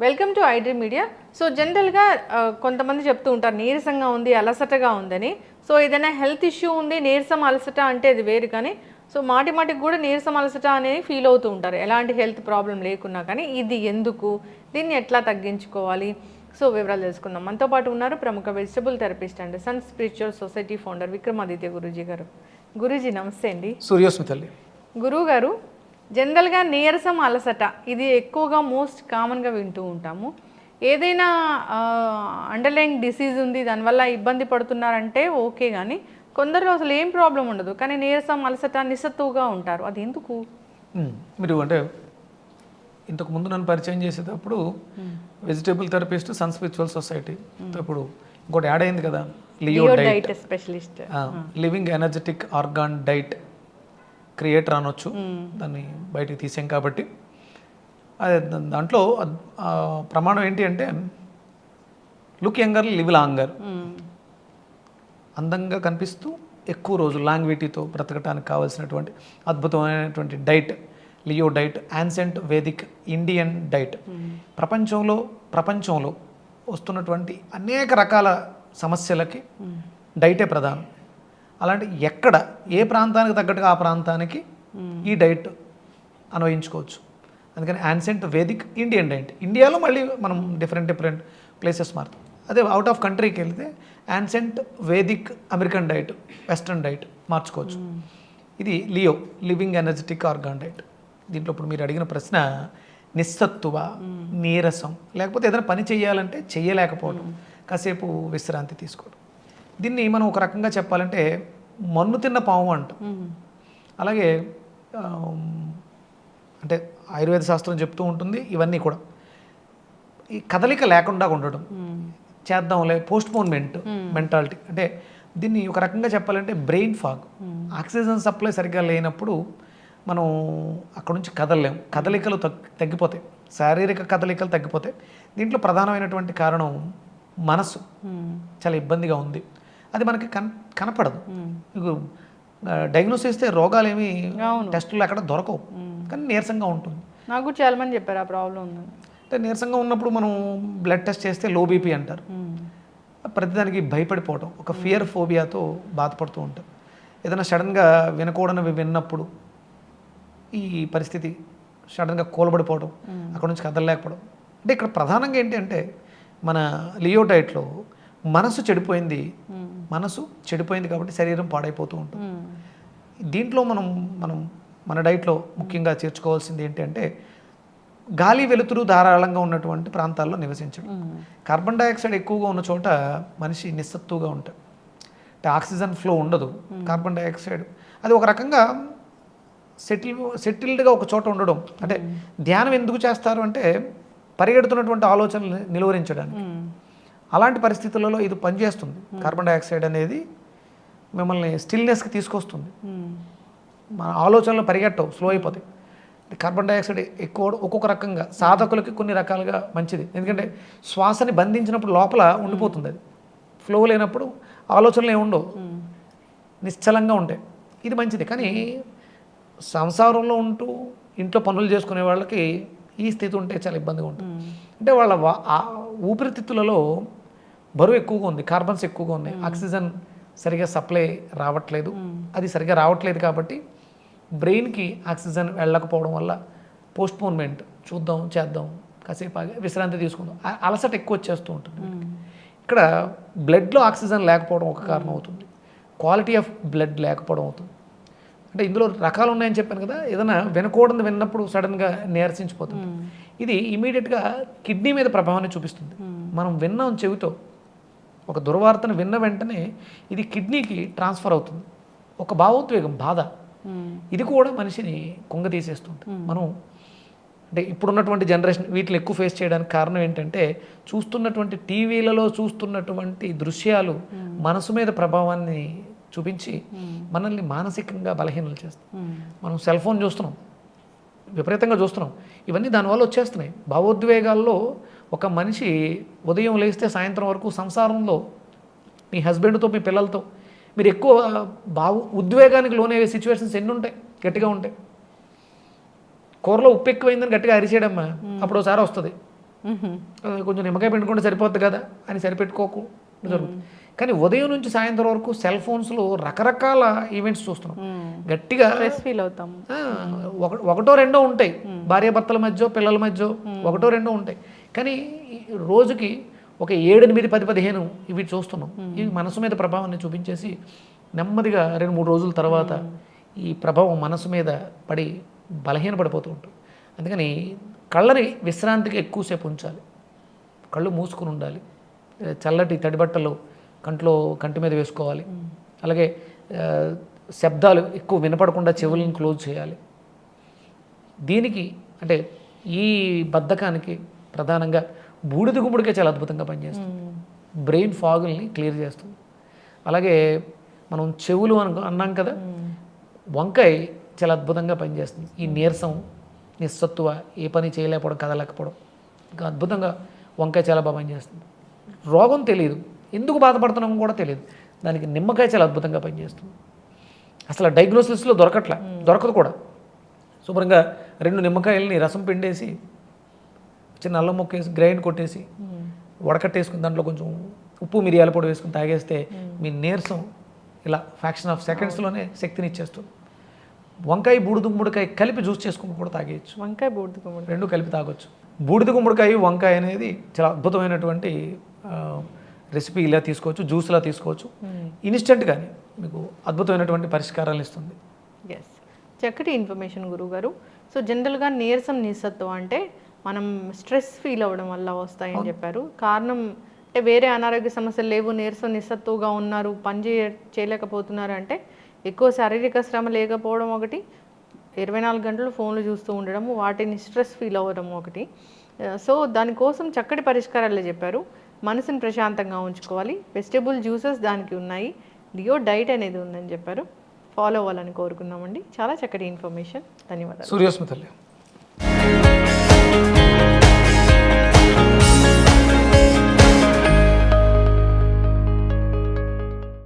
Welcome to iDream media. So జనరల్గా కొంతమంది చెప్తూ ఉంటారు నీరసంగా ఉంది, అలసటగా ఉందని. సో ఏదైనా హెల్త్ ఇష్యూ ఉంది, నీరసం అలసట అంటే అది వేరు. కానీ సో మాటికి కూడా నీరసం అలసట అనేది ఫీల్ అవుతూ ఉంటారు, ఎలాంటి హెల్త్ ప్రాబ్లం లేకున్నా. కానీ ఇది ఎందుకు, దీన్ని ఎట్లా తగ్గించుకోవాలి, సో వివరాలు తెలుసుకుందాం. మనతో పాటు ఉన్నారు ప్రముఖ vegetable therapist and Sun Spiritual Society founder Vikramaditya Guruji గారు. గురూజీ నమస్తే అండి. సూర్యోస్మితల్లి. గురువు గారు, జనరల్గా నీరసం అలసట ఇది ఎక్కువగా మోస్ట్ కామన్గా వింటూ ఉంటాము. ఏదైనా అండర్లైన్ డిసీజ్ ఉంది, దానివల్ల ఇబ్బంది పడుతున్నారంటే ఓకే. కానీ కొందరు అసలు ఏం ప్రాబ్లం ఉండదు, కానీ నీరసం అలసట నిస్సత్తుగా ఉంటారు. అది ఎందుకు? మీరు అంటే ఇంతకు ముందు నన్ను పరిచయం చేసేటప్పుడు vegetable therapist Sun Spiritual Society, ఇప్పుడు ఇంకోటి యాడ్ అయింది కదా, Leo diet specialist, living energetic organ diet creator అనొచ్చు. దాన్ని బయటికి తీసాం కాబట్టి అదే దాంట్లో ప్రమాణం ఏంటి అంటే లుక్ యంగర్ లివ్ లాంగర్, అందంగా కనిపిస్తూ ఎక్కువ రోజులు లాంగ్విటీతో బ్రతకడానికి కావాల్సినటువంటి అద్భుతమైనటువంటి diet Leo diet, ancient Vedic Indian diet. ప్రపంచంలో వస్తున్నటువంటి అనేక రకాల సమస్యలకి డైటే ప్రధానం. అలాంటి ఎక్కడ ఏ ప్రాంతానికి తగ్గట్టుగా ఆ ప్రాంతానికి ఈ డైట్ అన్వయించుకోవచ్చు. అందుకని యాన్సెంట్ వేదిక్ ఇండియన్ డైట్. ఇండియాలో మళ్ళీ మనం డిఫరెంట్ ప్లేసెస్ మారుతాం. అదే అవుట్ ఆఫ్ కంట్రీకి వెళ్తే ancient Vedic American diet, western diet మార్చుకోవచ్చు. ఇది Leo living energetic organ diet. దీంట్లో ఇప్పుడు మీరు అడిగిన ప్రశ్న నిస్సత్తువ, నీరసం, లేకపోతే ఏదైనా పని చేయాలంటే చేయలేకపోవడం, కాసేపు విశ్రాంతి తీసుకోవడం. దీన్ని మనం ఒక రకంగా చెప్పాలంటే మన్ను తిన్న పాము అంటాం. అలాగే అంటే ఆయుర్వేద శాస్త్రం చెప్తూ ఉంటుంది ఇవన్నీ కూడా. ఈ కదలిక లేకుండా ఉండడం, చేద్దాంలే, పోస్ట్పోన్మెంట్ మెంటాలిటీ. అంటే దీన్ని ఒక రకంగా చెప్పాలంటే బ్రెయిన్ ఫాగ్. ఆక్సిజన్ సప్లై సరిగ్గా లేనప్పుడు మనం అక్కడ నుంచి కదలలేం, కదలికలు తగ్గిపోతాయి, శారీరక కదలికలు తగ్గిపోతాయి. దీంట్లో ప్రధానమైనటువంటి కారణం మనసు చాలా ఇబ్బందిగా ఉంది. అది మనకి కనపడదు. మీకు డయాగ్నోస్ చేస్తే రోగాలు ఏమి టెస్టులు ఎక్కడ దొరకవు, కానీ నీరసంగా ఉంటుంది. నాకు చాలా మంది చెప్పారు ఆ ప్రాబ్లం ఉందని. అంటే నీరసంగా ఉన్నప్పుడు మనం బ్లడ్ టెస్ట్ చేస్తే లో బీపీ అంటారు. ప్రతిదానికి భయపడిపోవటం, ఒక ఫియర్ ఫోబియాతో బాధపడుతూ ఉంటాం. ఏదైనా సడన్గా వినకూడనివి విన్నప్పుడు ఈ పరిస్థితి సడన్గా కూలబడిపోవడం, అక్కడ నుంచి కదలలేకపోవడం. అంటే ఇక్కడ ప్రధానంగా ఏంటి అంటే మన లియో డైట్లో మనసు చెడిపోయింది కాబట్టి శరీరం పాడైపోతూ ఉంటుంది. దీంట్లో మనం మన డైట్లో ముఖ్యంగా చేర్చుకోవాల్సింది ఏంటి అంటే గాలి వెలుతురు ధారాళంగా ఉన్నటువంటి ప్రాంతాల్లో నివసించడం. కార్బన్ డైఆక్సైడ్ ఎక్కువగా ఉన్న చోట మనిషి నిస్సత్తుగా ఉంటాడు. అంటే ఆక్సిజన్ ఫ్లో ఉండదు, కార్బన్ డైఆక్సైడ్. అది ఒక రకంగా సెటిల్డ్గా ఒక చోట ఉండడం. అంటే ధ్యానం ఎందుకు చేస్తారు అంటే పరిగెడుతున్నటువంటి ఆలోచనలు నిలువరించడానికి. అలాంటి పరిస్థితులలో ఇది పనిచేస్తుంది. కార్బన్ డైఆక్సైడ్ అనేది మిమ్మల్ని స్టిల్నెస్కి తీసుకొస్తుంది. మన ఆలోచనలు పరిగెట్టవు, స్లో అయిపోతాయి. కార్బన్ డైఆక్సైడ్ ఎక్కువ ఒక్కొక్క రకంగా సాధకులకి కొన్ని రకాలుగా మంచిది. ఎందుకంటే శ్వాసని బంధించినప్పుడు లోపల ఉండిపోతుంది, అది ఫ్లో లేనప్పుడు ఆలోచనలు ఏమి ఉండవు, నిశ్చలంగా ఉంటాయి. ఇది మంచిది. కానీ సంసారంలో ఉంటూ ఇంట్లో పనులు చేసుకునే వాళ్ళకి ఈ స్థితి ఉంటే చాలా ఇబ్బందిగా ఉంటుంది. అంటే వాళ్ళ ఊపిరితిత్తులలో బరువు ఎక్కువగా ఉంది, కార్బన్స్ ఎక్కువగా ఉన్నాయి, ఆక్సిజన్ సరిగా సప్లై రావట్లేదు. అది సరిగా రావట్లేదు కాబట్టి బ్రెయిన్కి ఆక్సిజన్ వెళ్ళకపోవడం వల్ల పోస్ట్పోన్మెంట్, చేద్దాం కాసేపు విశ్రాంతి తీసుకుందాం, అలసట ఎక్కువ వచ్చేస్తూ ఉంటుంది. ఇక్కడ బ్లడ్లో ఆక్సిజన్ లేకపోవడం ఒక కారణం అవుతుంది, క్వాలిటీ ఆఫ్ బ్లడ్ లేకపోవడం అవుతుంది. అంటే ఇందులో రకాలు ఉన్నాయని చెప్పాను కదా. ఏదైనా వినకూడదు విన్నప్పుడు సడన్గా నీరసించిపోతుంది. ఇది ఇమీడియట్గా కిడ్నీ మీద ప్రభావాన్ని చూపిస్తుంది. మనం విన్నాం చెవితో ఒక దుర్వార్తను విన్న వెంటనే ఇది కిడ్నీకి ట్రాన్స్ఫర్ అవుతుంది. ఒక భావోద్వేగం, బాధ, ఇది కూడా మనిషిని కుంగ తీసేస్తుంది. మనం అంటే ఇప్పుడున్నటువంటి జనరేషన్ వీటిని ఎక్కువ ఫేస్ చేయడానికి కారణం ఏంటంటే చూస్తున్నటువంటి టీవీలలో చూస్తున్నటువంటి దృశ్యాలు మనసు మీద ప్రభావాన్ని చూపించి మనల్ని మానసికంగా బలహీనలు చేస్తాం. మనం సెల్ ఫోన్ చూస్తున్నాం, విపరీతంగా చూస్తున్నాం, ఇవన్నీ దానివల్ల వచ్చేస్తున్నాయి. భావోద్వేగాల్లో ఒక మనిషి ఉదయం లేస్తే సాయంత్రం వరకు సంసారంలో మీ హస్బెండ్తో, మీ పిల్లలతో మీరు ఎక్కువ ఉద్వేగానికి లోనయ్యే సిచ్యువేషన్స్ ఎన్ని ఉంటాయి, గట్టిగా ఉంటాయి. కూరలో ఉప్పు ఎక్కువైందని గట్టిగా అరిచేయడమ్మా, అప్పుడు ఒకసారి వస్తుంది. కొంచెం నిమ్మకాయ పిండుకుంటే సరిపోద్ది కదా అని సరిపెట్టుకోకు జరుగుతుంది. కానీ ఉదయం నుంచి సాయంత్రం వరకు సెల్ ఫోన్స్లో రకరకాల ఈవెంట్స్ చూస్తున్నాం. గట్టిగా స్ట్రెస్ ఫీల్ అవుతాం. ఒకటో రెండో ఉంటాయి, భార్యాభర్తల మధ్య పిల్లల మధ్య ఒకటో రెండో ఉంటాయి. కానీ రోజుకి ఒక 7, 8, 10, 15 ఇవి చూస్తున్నాం. ఇవి మనసు మీద ప్రభావాన్ని చూపించేసి నెమ్మదిగా 2-3 రోజుల తర్వాత ఈ ప్రభావం మనసు మీద పడి బలహీనపడిపోతూ ఉంటుంది. అందుకని కళ్ళని విశ్రాంతికి ఎక్కువసేపు ఉంచాలి, కళ్ళు మూసుకుని ఉండాలి, చల్లటి తడిబట్టలు కంటి మీద వేసుకోవాలి. అలాగే శబ్దాలు ఎక్కువ వినపడకుండా చెవులను క్లోజ్ చేయాలి. దీనికి అంటే ఈ బద్ధకానికి ప్రధానంగా బూడిద గుమ్మడికాయ చాలా అద్భుతంగా పనిచేస్తుంది. బ్రెయిన్ ఫాగుల్ని క్లియర్ చేస్తుంది. అలాగే మనం చెవులు అన్నాం కదా, వంకాయ చాలా అద్భుతంగా పనిచేస్తుంది. ఈ నీరసం, నిస్సత్తువ, ఏ పని చేయలేకపోవడం, కదలేకపోవడం, ఇంకా అద్భుతంగా వంకాయ చాలా బాగా పనిచేస్తుంది. రోగం తెలియదు, ఎందుకు బాధపడుతున్నామో కూడా తెలియదు, దానికి నిమ్మకాయ చాలా అద్భుతంగా పనిచేస్తుంది. అసలు డయాగ్నోసిస్లో దొరకదు కూడా. శుభ్రంగా 2 నిమ్మకాయలని రసం పిండేసి చిన్న అల్లం ముక్క వేసి గ్రైండ్ కొట్టేసి వడకట్టేసుకుని దాంట్లో కొంచెం ఉప్పు మిరియాల పొడి వేసుకుని తాగేస్తే మీ నీరసం ఇలా ఫ్రాక్షన్ ఆఫ్ సెకండ్స్లోనే శక్తిని ఇచ్చేస్తుంది. వంకాయ బూడిద గుమ్మడికాయ కలిపి జ్యూస్ చేసుకుని కూడా తాగేయచ్చు. వంకాయ బూడిద గుమ్మడికాయ 2 కలిపి తాగొచ్చు. బూడిద గుమ్మడికాయ వంకాయ అనేది చాలా అద్భుతమైనటువంటి రెసిపీ. ఇలా తీసుకోవచ్చు, జ్యూస్లా తీసుకోవచ్చు, ఇన్స్టెంట్ కానీ మీకు అద్భుతమైనటువంటి పరిష్కారాలు ఇస్తుంది. ఎస్, చక్కటి ఇన్ఫర్మేషన్ గురువుగారు. సో జనరల్గా నీరసం, నిస్సత్వం అంటే మనం స్ట్రెస్ ఫీల్ అవ్వడం వల్ల వస్తాయని చెప్పారు. కారణం అంటే వేరే అనారోగ్య సమస్యలు లేవు, నీరసం నిస్సత్తుగా ఉన్నారు, పని చేయలేకపోతున్నారు అంటే ఎక్కువ శారీరక శ్రమ లేకపోవడం ఒకటి, 24 గంటలు ఫోన్లు చూస్తూ ఉండడం, వాటిని స్ట్రెస్ ఫీల్ అవ్వడం ఒకటి. సో దానికోసం చక్కటి పరిష్కారాలు చెప్పారు. మనసుని ప్రశాంతంగా ఉంచుకోవాలి, వెజిటేబుల్ జ్యూసెస్ దానికి ఉన్నాయి, డియో డైట్ అనేది ఉందని చెప్పారు. ఫాలో అవ్వాలని కోరుకున్నామండి. చాలా చక్కటి ఇన్ఫర్మేషన్. ధన్యవాదాలు. సూర్యోస్మితల్లి.